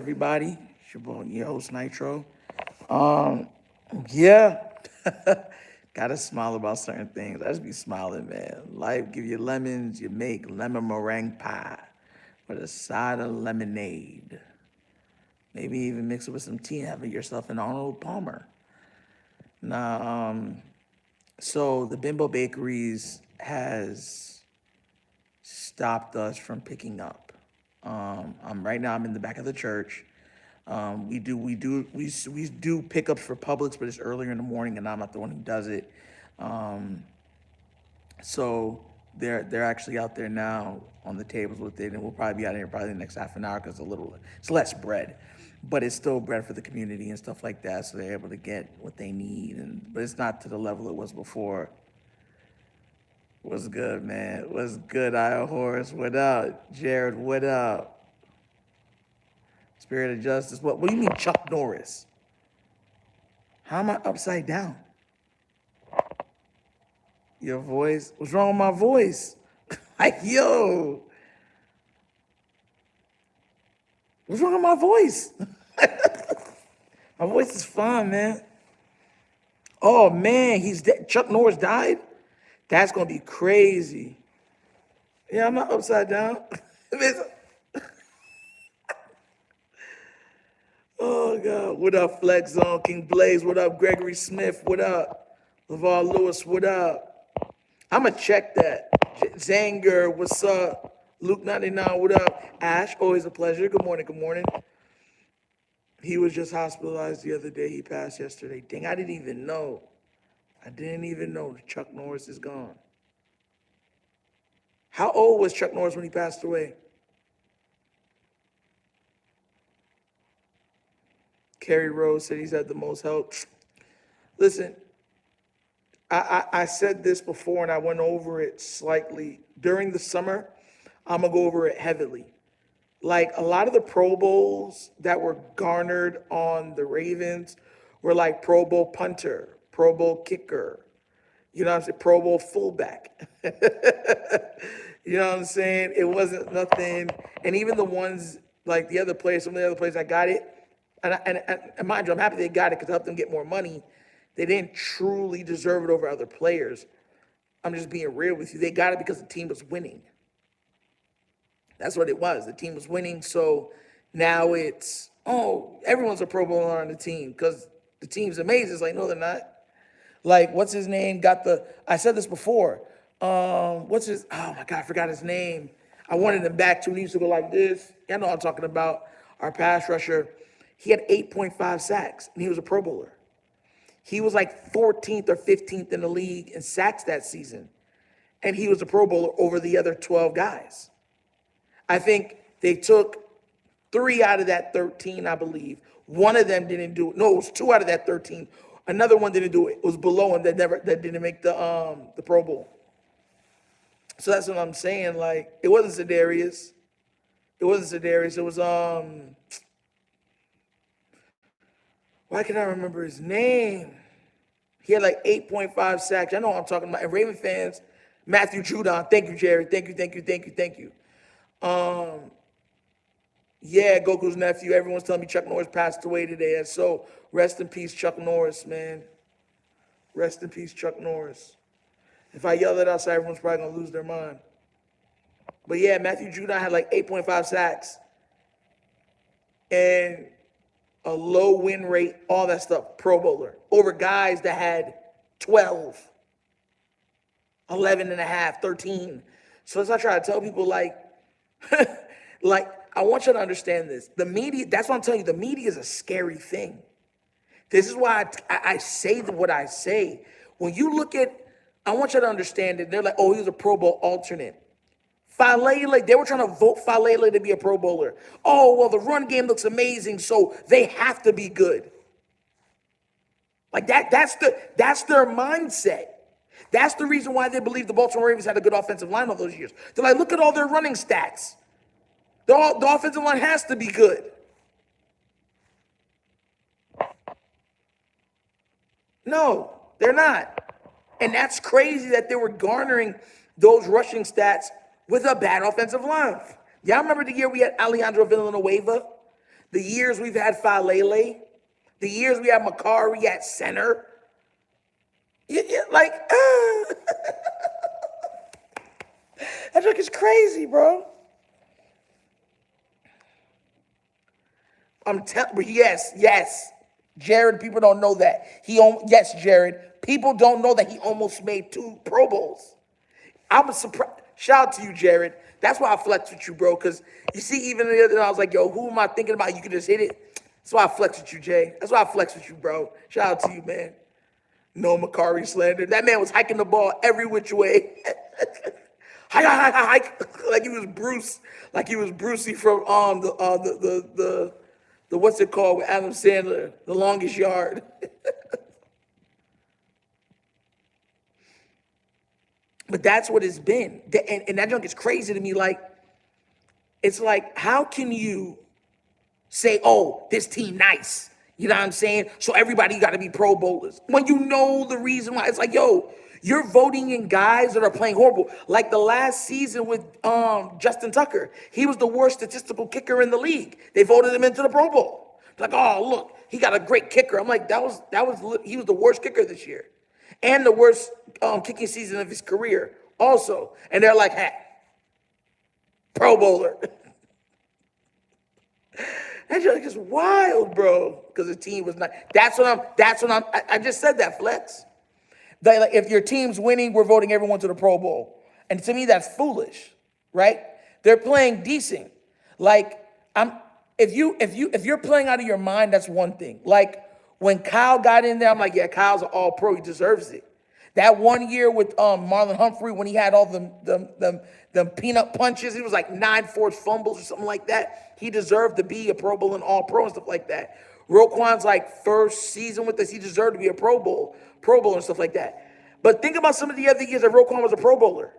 everybody? It's your boy, your host Nitro. Um, yeah, gotta smile about certain things. I just be smiling, man. Life give you lemons, you make lemon meringue pie with a side of lemonade. Maybe even mix it with some tea and have yourself an Arnold Palmer. Now, so the Bimbo Bakeries has stopped us from picking up. I'm right now. I'm in the back of the church. We do pickups for Publix, but it's earlier in the morning, and I'm not the one who does it. Um, so they're actually out there now on the tables with it, and we'll probably be out here probably the next half an hour because it's less bread, but it's still bread for the community and stuff like that. So they're able to get what they need, but it's not to the level it was before. What's good, man? What's good, Io Horse? What up, Jared? What up? Spirit of Justice. What do you mean, Chuck Norris? How am I upside down? Your voice? What's wrong with my voice? Like, yo, what's wrong with my voice? My voice is fine, man. Oh man, he's dead. Chuck Norris died. That's gonna be crazy. Yeah, I'm not upside down. Oh God, what up, Flex Zone, King Blaze? What up, Gregory Smith? What up, LeVar Lewis? What up? I'ma check that. Zanger, what's up? Luke 99, what up? Ash, always a pleasure. Good morning, good morning. He was just hospitalized the other day. He passed yesterday. Dang, I didn't even know. I didn't even know Chuck Norris is gone. How old was Chuck Norris when he passed away? Kerry Rose said he's had the most help. Listen, I said this before and I went over it slightly. During the summer, I'm going to go over it heavily. Like a lot of the Pro Bowls that were garnered on the Ravens were like Pro Bowl punter, Pro Bowl kicker, you know what I'm saying? Pro Bowl fullback. You know what I'm saying? It wasn't nothing. And even the ones like the other players, some of the other players, I got it. And mind you, I'm happy they got it because it helped them get more money. They didn't truly deserve it over other players. I'm just being real with you. They got it because the team was winning. That's what it was. The team was winning. So now it's, oh, everyone's a Pro Bowler on the team because the team's amazing. It's like, no, they're not. Like, what's his name? I said this before. Oh my God, I forgot his name. I wanted him back too. He used to go like this. I know what I'm talking about. Our pass rusher. He had 8.5 sacks, and he was a Pro Bowler. He was like 14th or 15th in the league in sacks that season. And he was a Pro Bowler over the other 12 guys. I think they took 3 out of that 13, I believe. One of them didn't do it. No, it was 2 out of that 13. Another one didn't do it. It was below him that didn't make the Pro Bowl. So that's what I'm saying. Like, it wasn't Sedarius. It was why can I remember his name? He had like 8.5 sacks. I know what I'm talking about. And Raven fans, Matthew Judon. Thank you, Jerry. Thank you. Yeah, Goku's nephew. Everyone's telling me Chuck Norris passed away today. And so rest in peace, Chuck Norris, man. Rest in peace, Chuck Norris. If I yell that outside, everyone's probably going to lose their mind. But yeah, Matthew Judon had like 8.5 sacks. And a low win rate, all that stuff, Pro Bowler, over guys that had 12, 11 and a half, 13. So as I try to tell people, like, like, I want you to understand this. The media, that's what I'm telling you, the media is a scary thing. This is why I say what I say. When you look at, I want you to understand it. They're like, oh, he was a Pro Bowl alternate. Falele, they were trying to vote Falele to be a Pro Bowler. Oh, well, the run game looks amazing, so they have to be good. Like that's their mindset. That's the reason why they believe the Baltimore Ravens had a good offensive line all those years. They're like, look at all their running stats. The offensive line has to be good. No, they're not. And that's crazy that they were garnering those rushing stats with a bad offensive line. Y'all remember the year we had Alejandro Villanueva? The years we've had Falele, the years we had Makari at center. Like, that joke is crazy, bro. I'm telling you, yes. Jared, people don't know that. Yes, Jared. People don't know that he almost made 2 Pro Bowls. I was surprised. Shout out to you, Jared. That's why I flex with you, bro. Because you see, even the other day, I was like, yo, who am I thinking about? You can just hit it. That's why I flex with you, Jay. That's why I flex with you, bro. Shout out to you, man. No Makari slander. That man was hiking the ball every which way. Hike. Like he was Bruce. Like he was Brucey from the what's it called with Adam Sandler, The Longest Yard. But that's what it's been. And that junk is crazy to me. Like, it's like, how can you say, oh, this team nice? You know what I'm saying? So everybody got to be Pro Bowlers. When you know the reason why. It's like, yo, you're voting in guys that are playing horrible. Like the last season with Justin Tucker. He was the worst statistical kicker in the league. They voted him into the Pro Bowl. Like, oh, look, he got a great kicker. I'm like, he was the worst kicker this year. And the worst kicking season of his career also. And they're like, hey, Pro Bowler. That joke is wild, bro. Because the team was not. I just said that, Flex. Like, if your team's winning, we're voting everyone to the Pro Bowl. And to me, that's foolish, right? They're playing decent. Like, if you're playing out of your mind, that's one thing. Like, when Kyle got in there, I'm like, yeah, Kyle's an all-pro. He deserves it. That one year with Marlon Humphrey, when he had all the peanut punches, he was like 9 forced fumbles or something like that. He deserved to be a Pro Bowl and all-pro and stuff like that. Roquan's like first season with us, he deserved to be a Pro Bowl and stuff like that. But think about some of the other years that Roquan was a Pro Bowler.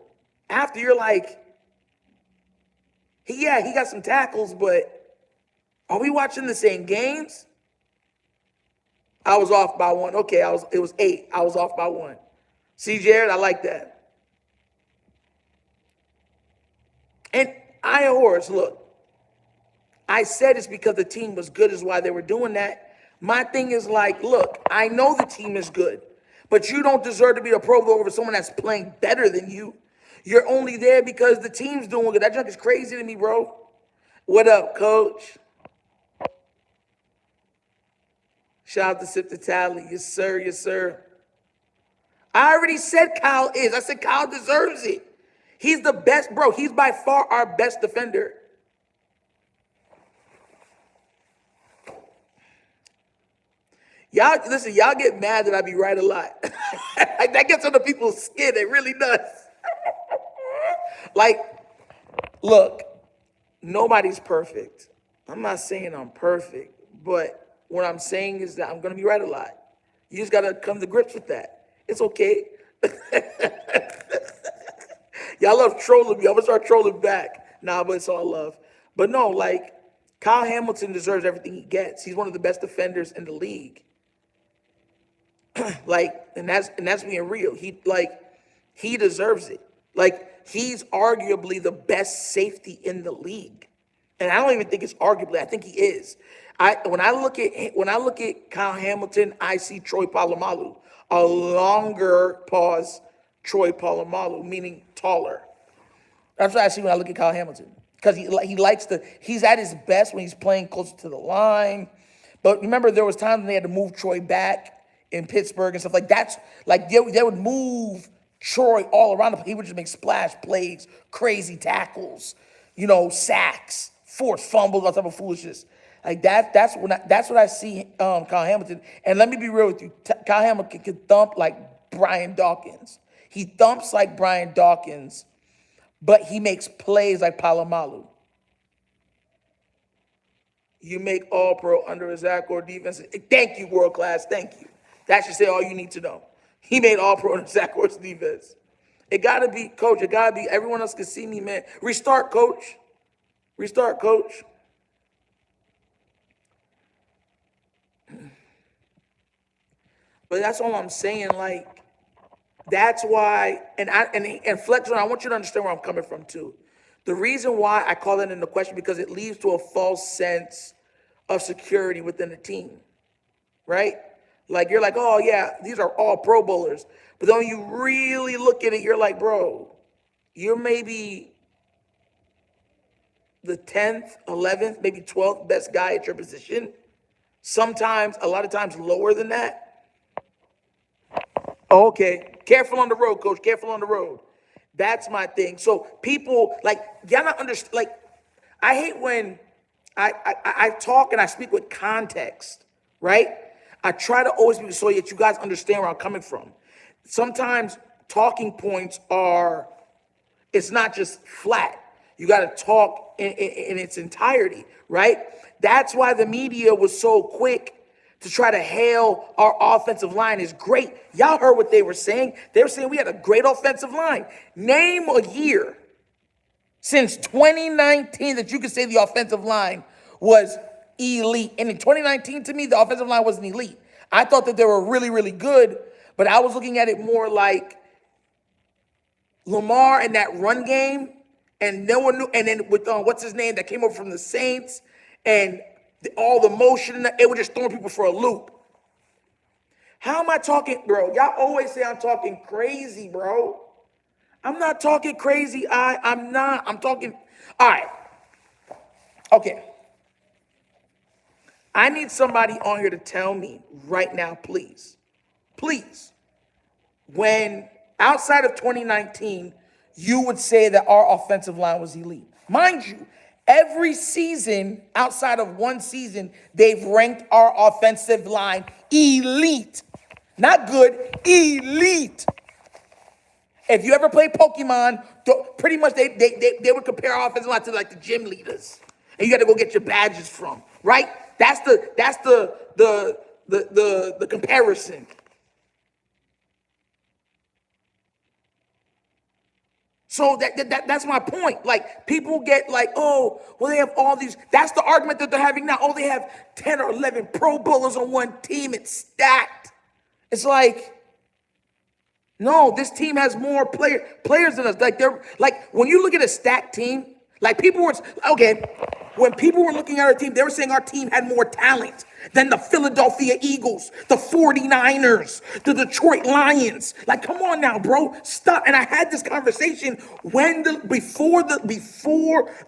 After you're like, he got some tackles, but are we watching the same games? I was off by 1. Okay, it was 8. I was off by 1. See, Jared, I like that. And Iron Horse, look, I said it's because the team was good is why they were doing that. My thing is like, look, I know the team is good, but you don't deserve to be a Pro Bowl over someone that's playing better than you. You're only there because the team's doing good. That junk is crazy to me, bro. What up, coach? Shout out to Sip the Tally. Yes, sir. Yes, sir. I already said Kyle is. I said Kyle deserves it. He's the best, bro. He's by far our best defender. Y'all, listen, y'all get mad that I be right a lot. That gets under people's skin. It really does. Like, look, nobody's perfect. I'm not saying I'm perfect, but what I'm saying is that I'm going to be right a lot. You just got to come to grips with that. It's okay. Y'all love trolling me. I'm going to start trolling back. Nah, but it's all love. But no, like, Kyle Hamilton deserves everything he gets. He's one of the best defenders in the league. Like, and that's being real. He deserves it. Like, he's arguably the best safety in the league. And I don't even think it's arguably. I think he is. When I look at Kyle Hamilton, I see Troy Polamalu. A longer pause, Troy Polamalu, meaning taller. That's what I see when I look at Kyle Hamilton. Because he's at his best when he's playing closer to the line. But remember, there was times when they had to move Troy back in Pittsburgh and stuff like that. Like, they would move Troy all around. He would just make splash plays, crazy tackles, sacks, forced fumbles, all type of foolishness. Like that's what I see Kyle Hamilton. And let me be real with you. Kyle Hamilton can thump like Brian Dawkins. He thumps like Brian Dawkins, but he makes plays like Polamalu. You make all-pro under a Zach or defense. Thank you, world class. Thank you. That should say all you need to know. He made all-pro under Zach Orr's defense. It got to be, coach. It got to be. Everyone else can see me, man. Restart, coach. Restart, coach. But that's all I'm saying. Like, that's why, and Flexon, I want you to understand where I'm coming from too. The reason why I call that into question because it leads to a false sense of security within the team, right? Like you're like, oh yeah, these are all Pro Bowlers. But then when you really look at it, you're like, bro, you're maybe the 10th, 11th, maybe 12th best guy at your position. Sometimes, a lot of times lower than that. Okay, careful on the road, coach, careful on the road. That's my thing. So people, like, y'all not understand, like, I hate when I talk and I speak with context, right? I try to always be so that you guys understand where I'm coming from. Sometimes talking points are, it's not just flat. You got to talk in its entirety, right? That's why the media was so quick to try to hail our offensive line is great. Y'all heard what they were saying. They were saying we had a great offensive line. Name a year since 2019 that you could say the offensive line was elite. And in 2019, to me, the offensive line wasn't elite. I thought that they were really, really good, but I was looking at it more like Lamar and that run game, and no one knew. And then with what's his name that came over from the Saints, and all the motion, it was just throwing people for a loop. How am I talking, bro? Y'all always say I'm talking crazy, bro. I'm not talking crazy. I'm not. I'm talking. All right. Okay. I need somebody on here to tell me right now, please. Please. When outside of 2019, you would say that our offensive line was elite. Mind you, every season outside of one season, they've ranked our offensive line elite. Not good, elite. If you ever play Pokemon, pretty much they would compare our offensive line to like the gym leaders. And you got to go get your badges from, right? That's the comparison. So that's my point. Like, people get like, oh, well, they have all these. That's the argument that they're having now. Oh, they have 10 or 11 Pro Bowlers on one team. It's stacked. It's like, no, this team has more players than us. Like, they're like, when you look at a stacked team, like people were, okay, when people were looking at our team, they were saying our team had more talent than the Philadelphia Eagles, the 49ers, the Detroit Lions. Like, come on now, bro, stop. And I had this conversation before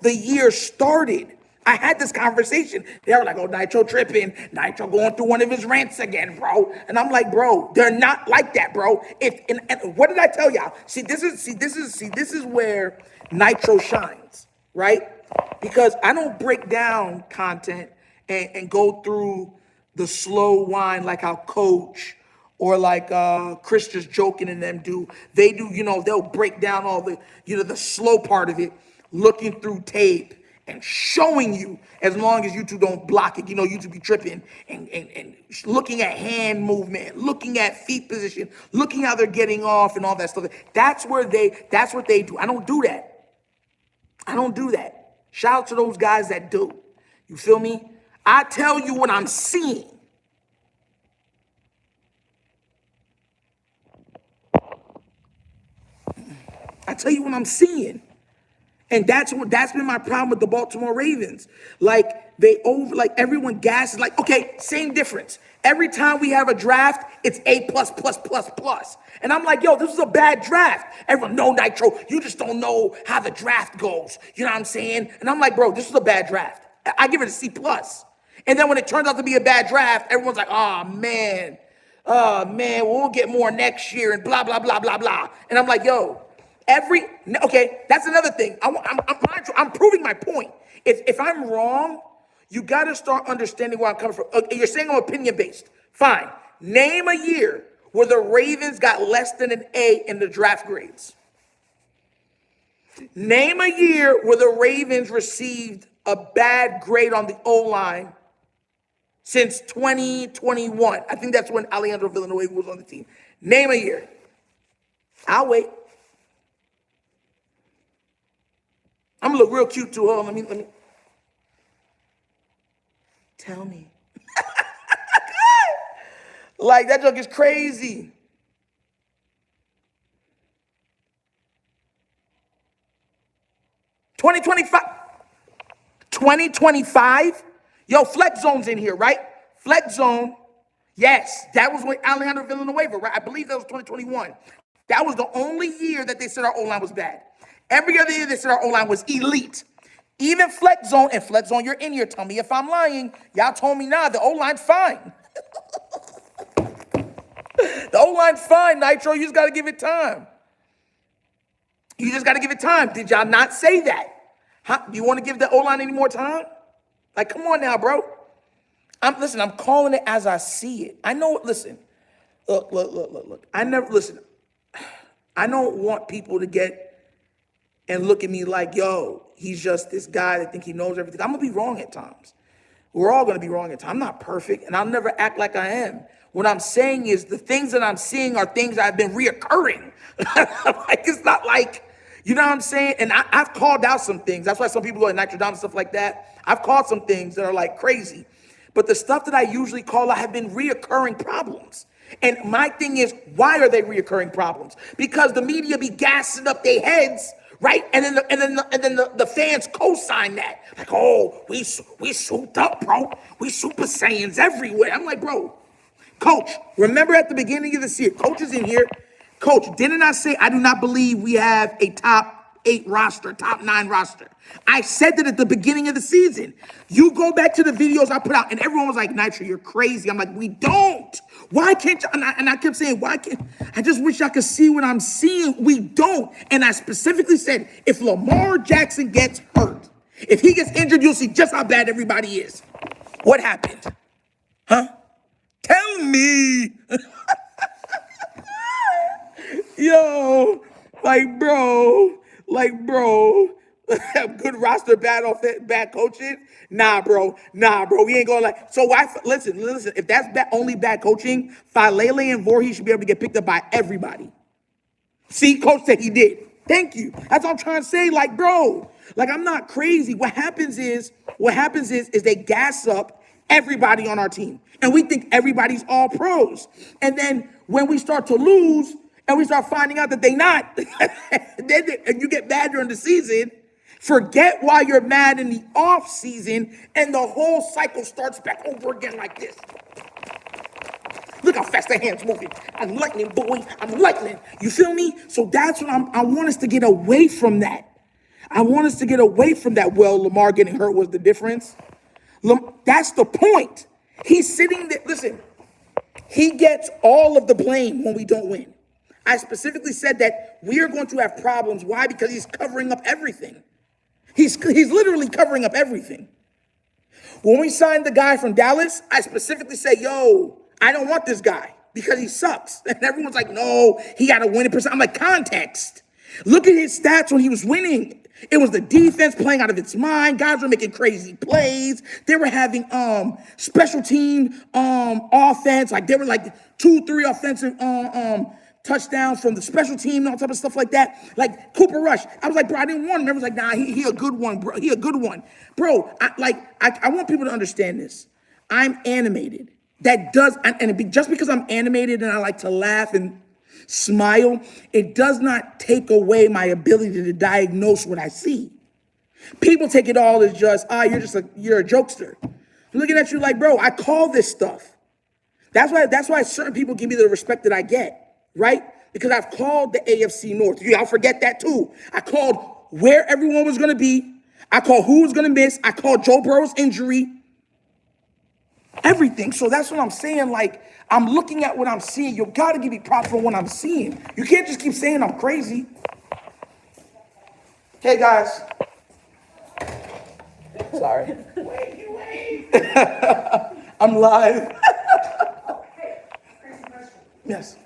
the year started. I had this conversation. They were like, oh, Nitro tripping. Nitro going through one of his rants again, bro. And I'm like, bro, they're not like that, bro. And what did I tell y'all? This is where Nitro shines, right? Because I don't break down content and go through the slow whine like how Coach or like Chris just joking and them do. They do, they'll break down all the, the slow part of it, looking through tape and showing you, as long as you two don't block it, you two be tripping and looking at hand movement, looking at feet position, looking how they're getting off and all that stuff. That's what they do. I don't do that. I don't do that. Shout out to those guys that do. You feel me? I tell you what I'm seeing. I tell you what I'm seeing. And that's been my problem with the Baltimore Ravens. Like, everyone gasses, like, okay, same difference. Every time we have a draft, it's A++++. And I'm like, yo, this is a bad draft. Everyone, no, Nitro, you just don't know how the draft goes. You know what I'm saying? And I'm like, bro, this is a bad draft. I give it a C+. And then when it turns out to be a bad draft, everyone's like, oh, man, we'll get more next year and blah, blah, blah, blah, blah. And I'm like, yo, okay, that's another thing. I'm proving my point. If I'm wrong, you got to start understanding where I'm coming from. You're saying I'm opinion based. Fine. Name a year where the Ravens got less than an A in the draft grades. Name a year where the Ravens received a bad grade on the O-line since 2021. I think that's when Alejandro Villanueva was on the team. Name a year. I'll wait. I'm gonna look real cute too. Hold on, let me. Tell me. Like, that joke is crazy. $2025. Yo, flex zone's in here, right? Flex zone. Yes, that was when Alejandro Villanueva, right? I believe that was 2021. That was the only year that they said our O-line was bad. Every other year they said our O-line was elite. Even flex zone, and flex zone, you're in here. Tell me if I'm lying. Y'all told me nah, the O-line's fine. The O-line's fine, Nitro. You just got to give it time. You just got to give it time. Did y'all not say that? Do you want to give the O-line any more time? Like, come on now, bro. Listen, I'm calling it as I see it. I know, listen. Look. I don't want people to get and look at me like, yo, he's just this guy that think he knows everything. I'm going to be wrong at times. We're all going to be wrong at times. I'm not perfect, and I'll never act like I am. What I'm saying is the things that I'm seeing are things that have been reoccurring. Like, it's not like, you know what I'm saying? And I've called out some things. That's why some people go to Nitrodome and stuff like that. I've called some things that are like crazy. But the stuff that I usually call out have been reoccurring problems. And my thing is, why are they reoccurring problems? Because the media be gassing up their heads, right? And then the fans co-sign that. Like, oh, we souped up, bro. We Super Saiyans everywhere. I'm like, bro, Coach, remember at the beginning of the season, Coach is in here. Coach, didn't I say I do not believe we have a top 8 roster, top 9 roster? I said that at the beginning of the season. You go back to the videos I put out, and everyone was like, Nitro, you're crazy. I'm like, we don't. Why can't you? And I kept saying, why can't? I just wish I could see what I'm seeing. We don't. And I specifically said, if Lamar Jackson gets hurt, if he gets injured, you'll see just how bad everybody is. What happened? Huh? Tell me. Yo, bro, good roster, bad coaching. Nah, bro, we ain't gonna So why? Listen. If that's only bad coaching, Falele and Voorhees should be able to get picked up by everybody. See, Coach said he did. Thank you. That's what I'm trying to say. Like, bro, I'm not crazy. What happens is they gas up everybody on our team, and we think everybody's all pros. And then when we start to lose, and we start finding out that they not, and you get mad during the season, forget why you're mad in the off season, and the whole cycle starts back over again like this. Look how fast the hand's moving. I'm lightning, boy. I'm lightning. You feel me? So that's what I want us to get away from that. I want us to get away from that. Well, Lamar getting hurt was the difference. That's the point. He's sitting there. Listen, he gets all of the blame when we don't win. I specifically said that we are going to have problems. Why? Because he's covering up everything. He's literally covering up everything. When we signed the guy from Dallas, I specifically said, yo, I don't want this guy because he sucks. And everyone's like, no, he got to win it. I'm like, context. Look at his stats when he was winning. It was the defense playing out of its mind. Guys were making crazy plays. They were having special team offense. Like, they were like 2-3 offensive touchdowns from the special team and all type of stuff like that. Like Cooper Rush. I was like, bro, I didn't want him. Everyone's like, nah, he a good one, bro. He a good one. Bro, I want people to understand this. I'm animated. Just because I'm animated and I like to laugh and smile, it does not take away my ability to diagnose what I see. People take it all as just, you're a jokester. I'm looking at you like, bro, I call this stuff. That's why certain people give me the respect that I get. Right? Because I've called the AFC North. Y'all forget that too. I called where everyone was going to be. I called who was going to miss. I called Joe Burrow's injury. Everything. So that's what I'm saying. Like, I'm looking at what I'm seeing. You got to give me props for what I'm seeing. You can't just keep saying I'm crazy. Hey, guys. Sorry. Wait. I'm live. Yes.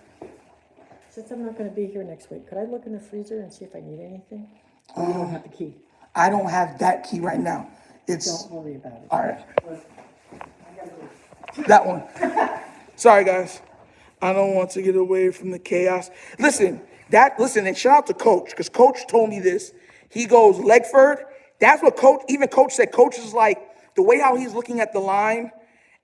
Since I'm not going to be here next week, could I look in the freezer and see if I need anything? Or you don't have the key? I don't have that key right now. Don't worry about it. All right. That one. Sorry, guys. I don't want to get away from the chaos. Listen, and shout out to Coach, because Coach told me this. He goes, Legford, that's what Coach said. Coach is like, the way how he's looking at the line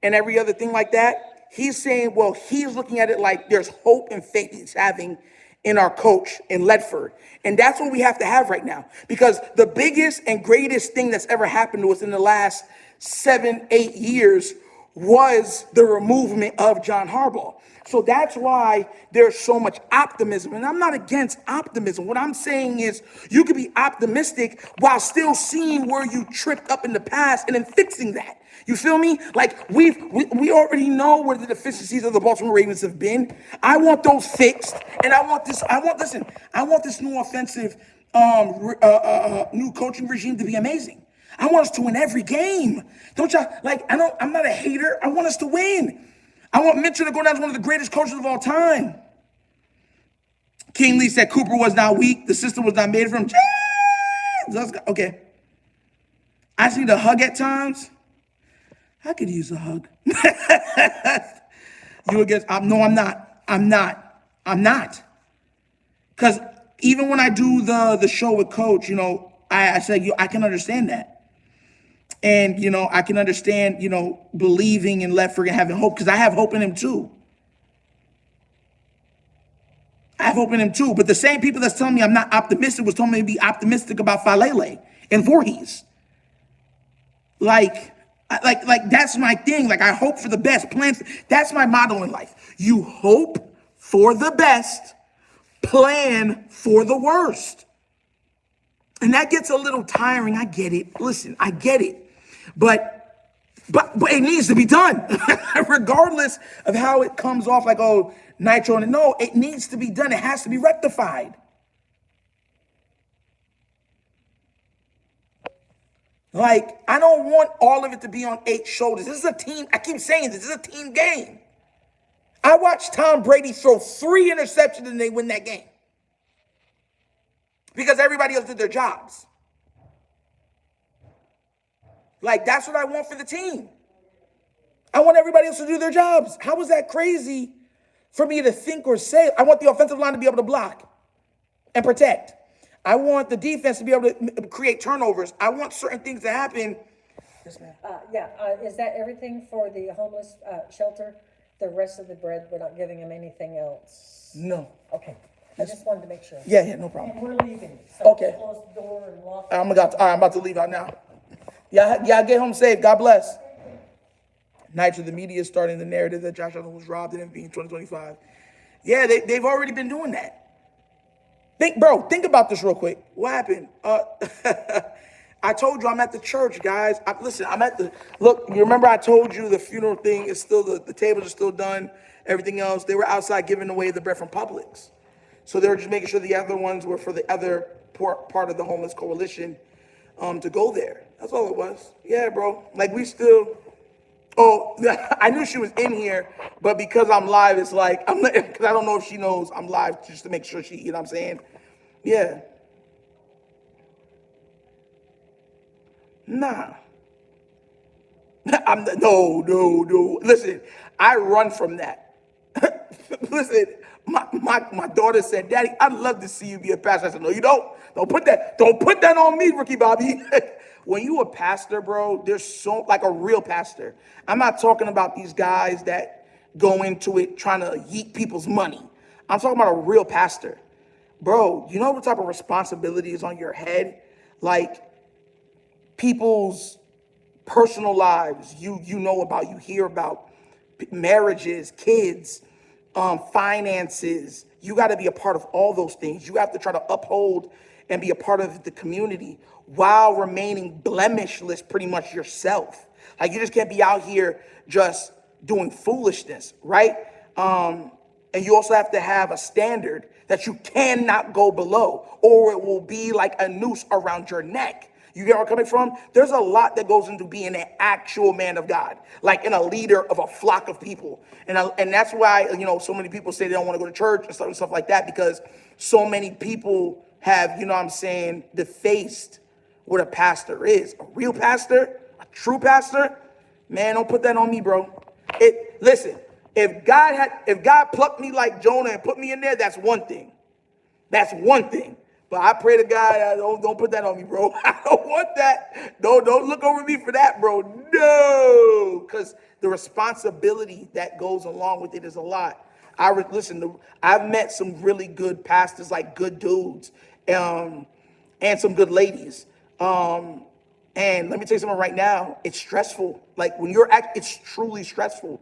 and every other thing like that, he's saying, well, he's looking at it like there's hope and faith he's having in our coach in Ledford. And that's what we have to have right now. Because the biggest and greatest thing that's ever happened to us in the last 7, 8 years was the removal of John Harbaugh. So that's why there's so much optimism. And I'm not against optimism. What I'm saying is you could be optimistic while still seeing where you tripped up in the past and then fixing that. You feel me? Like we already know where the deficiencies of the Baltimore Ravens have been. I want those fixed, and I want this new offensive, new coaching regime to be amazing. I want us to win every game. Don't y'all like? I'm not a hater. I want us to win. I want Mitchell to go down as one of the greatest coaches of all time. King Lee said Cooper was not weak. The system was not made for him. Okay. I just need a hug at times. I could use a hug. You against? No, I'm not. I'm not. Because even when I do the show with Coach, I said, I can understand that. And, I can understand, believing in Lefford and having hope, because I have hope in him too. But the same people that's telling me I'm not optimistic was telling me to be optimistic about Falele and Voorhees. Like that's my thing. Like, I hope for the best. Plans. That's my motto in life. You hope for the best, plan for the worst. And that gets a little tiring. I get it. Listen, I get it. But it needs to be done, regardless of how it comes off like, oh, Nitro. No, it needs to be done. It has to be rectified. Like, I don't want all of it to be on 8 shoulders. This is a team. I keep saying this is a team game. I watched Tom Brady throw 3 interceptions and they win that game. Because everybody else did their jobs. Like, that's what I want for the team. I want everybody else to do their jobs. How is that crazy for me to think or say? I want the offensive line to be able to block and protect. I want the defense to be able to create turnovers. I want certain things to happen. Yes, ma'am. Is that everything for the homeless shelter? The rest of the bread, we're not giving them anything else? No. Okay. I just wanted to make sure. Yeah, no problem. And we're leaving. So Okay. close the door and lock. I'm about to leave out now. Yeah, get home safe. God bless. Nitro, the media is starting the narrative that Josh Allen was robbed in MVP in 2025. Yeah, they've already been doing that. Think about this real quick. What happened? I told you I'm at the church, guys. Look, you remember I told you the funeral thing is still, the tables are still done, everything else. They were outside giving away the bread from Publix. So they were just making sure the other ones were for the other part of the homeless coalition to go there. That's all it was. Yeah, bro. Like, we still... Oh, I knew she was in here, but because I'm live, it's like, because I don't know if she knows I'm live, just to make sure she, you know what I'm saying? Yeah. Nah. No. Listen, I run from that. Listen, my daughter said, Daddy, I'd love to see you be a pastor. I said, no, you don't. Don't put that on me, Ricky Bobby. When you a pastor, bro, there's so, like, a real pastor. I'm not talking about these guys that go into it trying to yeet people's money. I'm talking about a real pastor. Bro, you know what type of responsibility is on your head? Like, people's personal lives, you know about, you hear about marriages, kids, finances. You got to be a part of all those things. You have to try to uphold and be a part of the community while remaining blemishless pretty much yourself. Like, you just can't be out here just doing foolishness, right? And you also have to have a standard that you cannot go below, or it will be like a noose around your neck. You get where I'm coming from? There's a lot that goes into being an actual man of God, like in a leader of a flock of people. And that's why, so many people say they don't want to go to church and stuff like that, because so many people have, defaced what a pastor is. A real pastor, a true pastor, man, don't put that on me, bro. Listen, if God plucked me like Jonah and put me in there, that's one thing. That's one thing. But I pray to God, don't put that on me, bro. I don't want that. Don't look over me for that, bro. No, because the responsibility that goes along with it is a lot. I've met some really good pastors, like good dudes, and some good ladies. And let me tell you something right now, it's stressful. Like when it's truly stressful.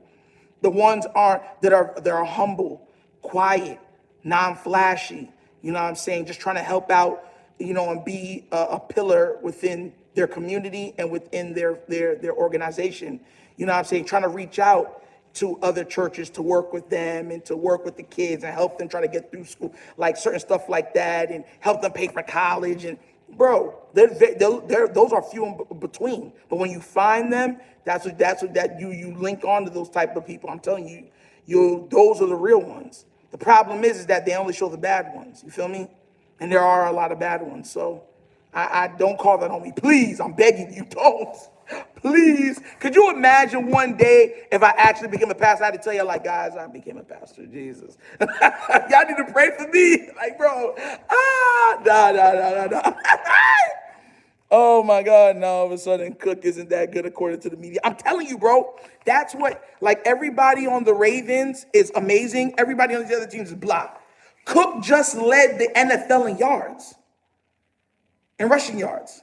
The ones that are humble, quiet, non-flashy, you know what I'm saying? Just trying to help out, and be a pillar within their community and within their organization. You know what I'm saying? Trying to reach out to other churches to work with them and to work with the kids and help them try to get through school, like certain stuff like that, and help them pay for college. And bro, those are few in between. But when you find them, you link on to those type of people. I'm telling you, those are the real ones. The problem is that they only show the bad ones. You feel me? And there are a lot of bad ones. So I don't call that on me. Please, I'm begging you, don't. Please. Could you imagine one day if I actually became a pastor? I had to tell you, like, guys, I became a pastor. Jesus. Y'all need to pray for me. Like, bro. Nah. Oh my God, now all of a sudden Cook isn't that good according to the media. I'm telling you, bro, that's what, like, everybody on the Ravens is amazing. Everybody on the other teams is blah. Cook just led the NFL in yards and rushing yards.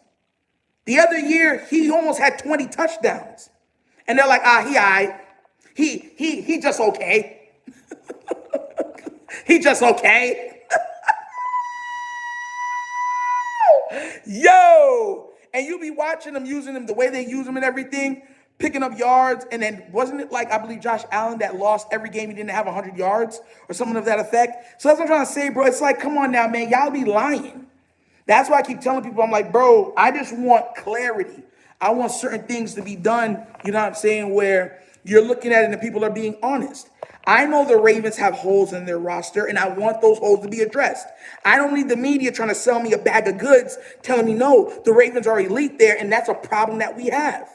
The other year, he almost had 20 touchdowns. And they're like, he all right. He just okay. He just okay. Yo, and you be watching them, using them the way they use them and everything, picking up yards. And then wasn't it like, I believe, Josh Allen that lost every game he didn't have 100 yards or something of that effect? So that's what I'm trying to say, bro. It's like, come on now, man. Y'all be lying. That's why I keep telling people, I'm like, bro, I just want clarity. I want certain things to be done, you know what I'm saying, where you're looking at it and people are being honest. I know the Ravens have holes in their roster, and I want those holes to be addressed. I don't need the media trying to sell me a bag of goods telling me, no, the Ravens are elite there, and that's a problem that we have.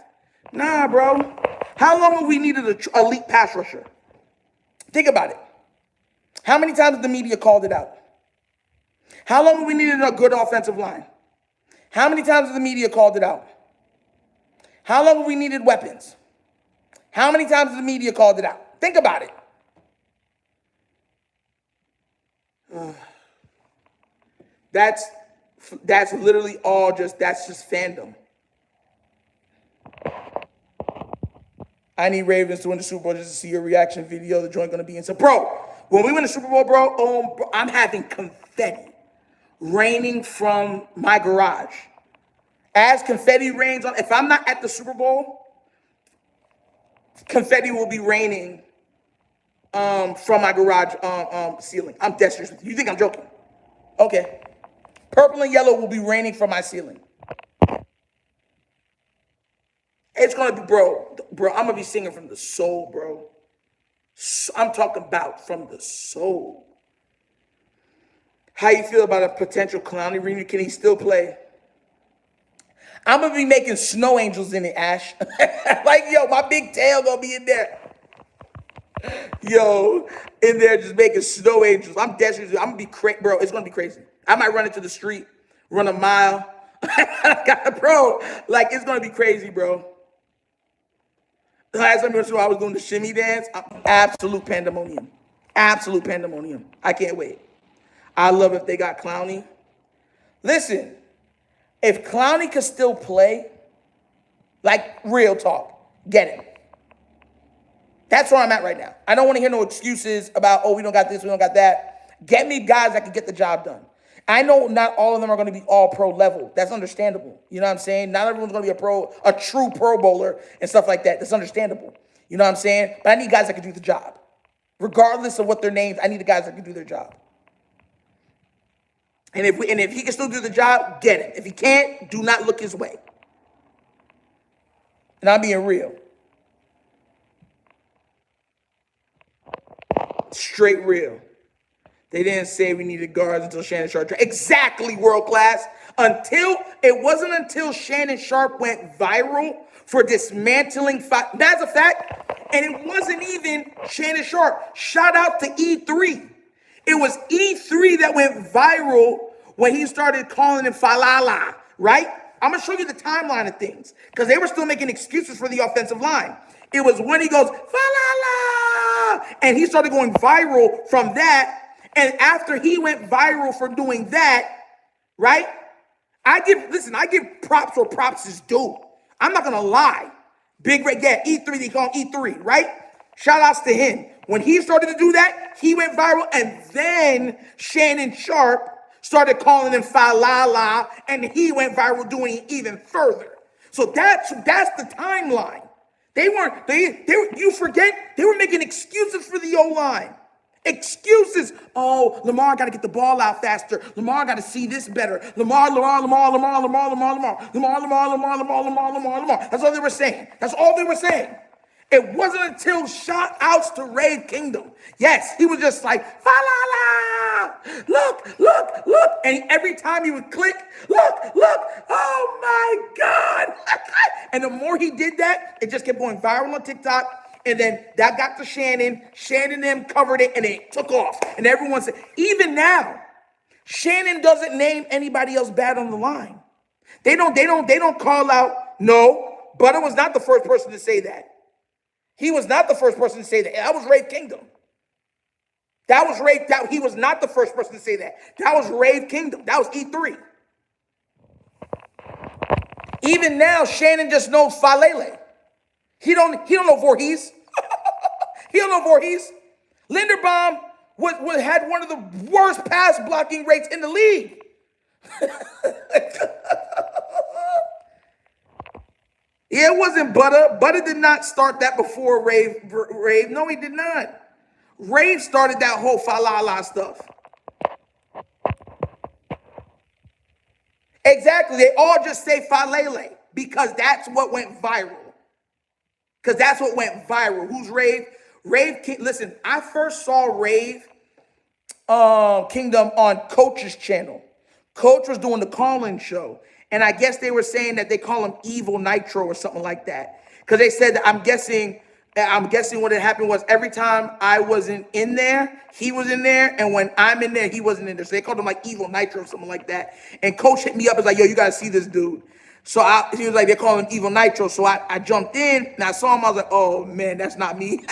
Nah, bro. How long have we needed an elite pass rusher? Think about it. How many times has the media called it out? How long have we needed a good offensive line? How many times has the media called it out? How long have we needed weapons? How many times has the media called it out? Think about it. That's literally all that's just fandom. I need Ravens to win the Super Bowl just to see your reaction video. The joint gonna be in. So, bro, when we win the Super Bowl, bro, I'm having confetti raining from my garage. As confetti rains on, if I'm not at the Super Bowl, confetti will be raining from my garage ceiling. I'm dead serious with you. You think I'm joking? Okay. Purple and yellow will be raining from my ceiling. It's gonna be, bro, I'm gonna be singing from the soul, bro. I'm talking about from the soul. How you feel about a potential Clowney reunion? Can he still play? I'm gonna be making snow angels in it, Ash. Like, yo, my big tail gonna be in there. Yo, in there just making snow angels. I'm desperate. I'm gonna be crazy, bro. It's gonna be crazy. I might run into the street, run a mile. Bro, like, it's gonna be crazy, bro. The last time I was doing the shimmy dance, absolute pandemonium. Absolute pandemonium. I can't wait. I love if they got Clowney. Listen, if Clowney could still play, like, real talk, get him. That's where I'm at right now. I don't want to hear no excuses about, oh, we don't got this, we don't got that. Get me guys that can get the job done. I know not all of them are going to be all pro level. That's understandable. You know what I'm saying? Not everyone's going to be a true pro bowler and stuff like that. That's understandable. You know what I'm saying? But I need guys that can do the job. Regardless of what their names, I need the guys that can do their job. And if he can still do the job, get him. If he can't, do not look his way. And I'm being real. Straight real. They didn't say we needed guards until Shannon Sharp. Exactly, world class. It wasn't until Shannon Sharp went viral for dismantling. That's a fact. And it wasn't even Shannon Sharp. Shout out to E3. It was E3 that went viral when he started calling him Falala, right? I'm going to show you the timeline of things because they were still making excuses for the offensive line. It was when he goes, Falala, and he started going viral from that. And after he went viral for doing that, right? I give props where props is due. I'm not gonna lie. Big Red, yeah, E3, they call him E3, right? Shout outs to him. When he started to do that, he went viral, and then Shannon Sharp started calling him Fa La La, and he went viral doing it even further. So that's the timeline. You forget, they were making excuses for the O-line. Excuses. Oh, Lamar got to get the ball out faster. Lamar got to see this better. Lamar. That's all they were saying. That's all they were saying. It wasn't until shout outs to Rave Kingdom. Yes, he was just like, fa la la, look. And every time he would click, look, oh my God. And the more he did that, it just kept going viral on TikTok. And then that got to Shannon. Shannon and them covered it, and it took off. And everyone said, even now, Shannon doesn't name anybody else bad on the line. They don't call out, no, Butter was not the first person to say that. He was not the first person to say that. That was Rave Kingdom. He was not the first person to say that. That was Rave Kingdom. That was E3. Even now, Shannon just knows Falele. He don't know Voorhees. He don't know Voorhees. Linderbaum had one of the worst pass blocking rates in the league. Yeah, it wasn't Butter. Butter did not start that before Rave. No, he did not. Rave started that whole Fa La La stuff. Exactly. They all just say Falele because that's what went viral. Who's Rave? Listen, I first saw Rave Kingdom on Coach's channel. Coach was doing the call-in show. And I guess they were saying that they call him Evil Nitro or something like that. Because they said that I'm guessing what had happened was every time I wasn't in there, he was in there. And when I'm in there, he wasn't in there. So they called him like Evil Nitro or something like that. And Coach hit me up and was like, yo, you got to see this dude. So he was like, they call him Evil Nitro. So I jumped in and I saw him. I was like, oh, man, that's not me.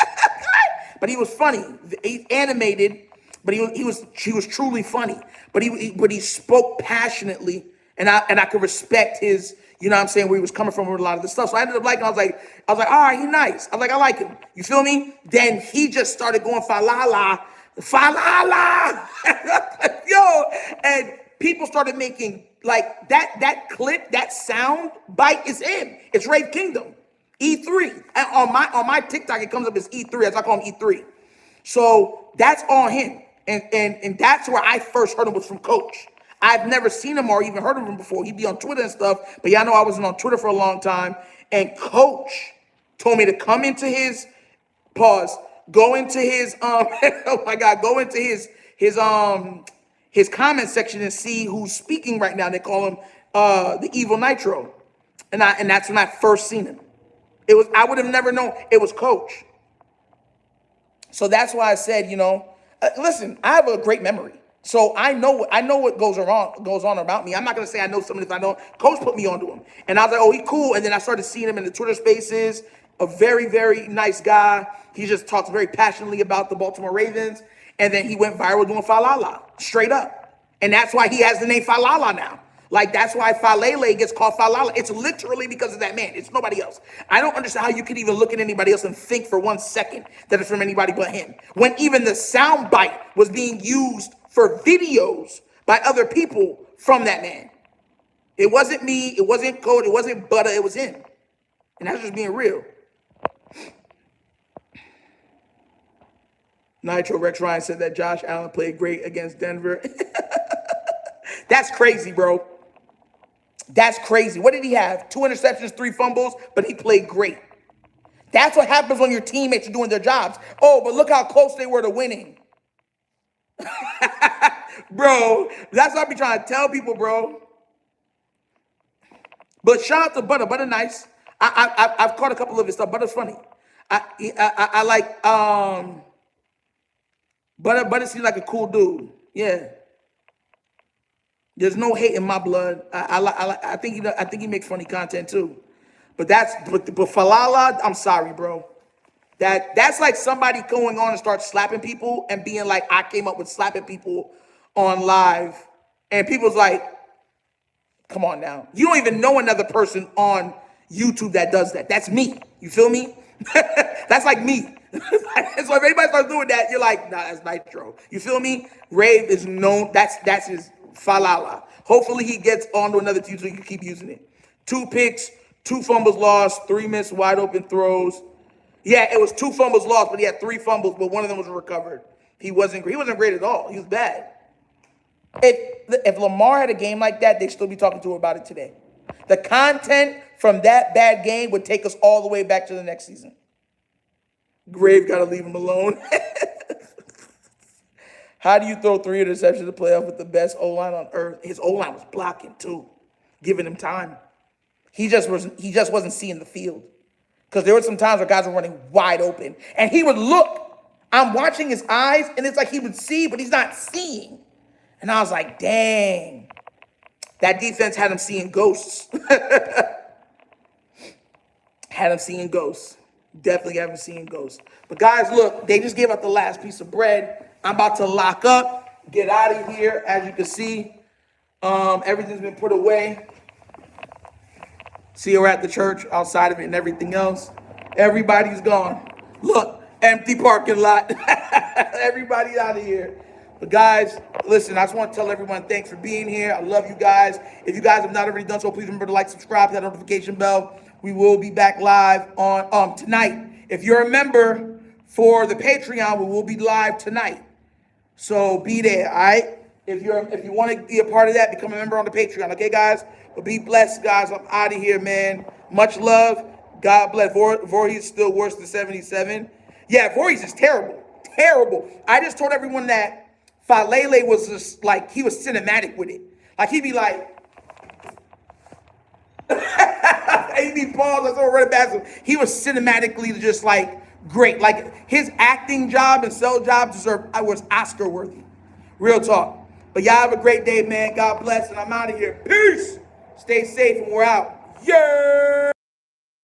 But he was funny. He animated, but he was truly funny. But he spoke passionately. And I could respect his, you know what I'm saying, where he was coming from with a lot of the stuff. So I ended up liking him. I was like, all right, he's nice. I was like, I like him. You feel me? Then he just started going fa la la. Yo, and people started making like that clip, that sound bite is him. It's Rave Kingdom. E3. And on my TikTok, it comes up as E3, as I call him E3. So that's all him. And that's where I first heard him was from Coach. I've never seen him or even heard of him before. He'd be on Twitter and stuff, but y'all know I wasn't on Twitter for a long time. And Coach told me to come into his go into his oh my God, go into his comment section and see who's speaking right now. They call him the Evil Nitro, and that's when I first seen him. I would have never known it was Coach. So that's why I said, listen, I have a great memory. So I know what goes on about me. I'm not gonna say I know somebody if I don't. Coach put me onto him, and I was like, oh, he cool. And then I started seeing him in the Twitter Spaces. A very, very nice guy. He just talks very passionately about the Baltimore Ravens. And then he went viral doing Fa La La, straight up. And that's why he has the name Fa La La now. Like, that's why Falele gets called Fa La La. It's literally because of that man. It's nobody else. I don't understand how you could even look at anybody else and think for 1 second that it's from anybody but him. When even the sound bite was being used for videos by other people from that man. It wasn't me. It wasn't Code. It wasn't Butter. It was him. And that's just being real. Nitro Rex Ryan said that Josh Allen played great against Denver. That's crazy, bro. That's crazy. What did he have? 2 interceptions, 3 fumbles, but he played great. That's what happens when your teammates are doing their jobs. Oh, but look how close they were to winning. Bro, that's what I be trying to tell people, bro. But shout out to Butter. Butter nice. I've caught a couple of his stuff. Butter's funny. I like Butter seems like a cool dude. Yeah. There's no hate in my blood. I think he makes funny content too. But Falala, I'm sorry, bro. That's like somebody going on and start slapping people and being like, I came up with slapping people on live. And people's like, Come on now. You don't even know another person on YouTube that does that. That's me. You feel me? That's like me. So if anybody starts doing that, you're like, nah, that's Nitro. You feel me? Rave is known. That's his falala. Hopefully he gets onto another team so he can keep using it. 2 picks, 2 fumbles lost, 3 missed wide open throws. Yeah, it was 2 fumbles lost, but he had 3 fumbles, but one of them was recovered. He wasn't great at all. He was bad. If Lamar had a game like that, they'd still be talking to her about it today. The content from that bad game would take us all the way back to the next season. Grave got to leave him alone. How do you throw 3 interceptions in the playoff with the best O-line on earth? His O-line was blocking too, giving him time. He just wasn't seeing the field. Because there were some times where guys were running wide open. And he would look. I'm watching his eyes, and it's like he would see, but he's not seeing. And I was like, dang. That defense had him seeing ghosts. Had him seeing ghosts. Definitely have him seeing ghosts. But guys, look, they just gave out the last piece of bread. I'm about to lock up, get out of here. As you can see, everything's been put away. See her at the church, outside of it and everything else. Everybody's gone. Look, empty parking lot. Everybody out of here. But guys, listen, I just want to tell everyone thanks for being here. I love you guys. If you guys have not already done so, please remember to like, subscribe, hit that notification bell. We will be back live on tonight. If you're a member for the Patreon, we will be live tonight. So be there, all right? If you want to be a part of that, become a member on the Patreon, okay, guys? But be blessed, guys. I'm out of here, man. Much love. God bless. Voorhees is still worse than 77. Yeah, Voorhees is terrible. Terrible. I just told everyone that Falele was just like, he was cinematic with it. Like, he'd be like, he'd be paused, I saw running past him. He was cinematically just like great. Like, his acting job and cell job was Oscar worthy. Real talk. But y'all have a great day, man. God bless, and I'm out of here. Peace. Stay safe, and we're out. Yeah.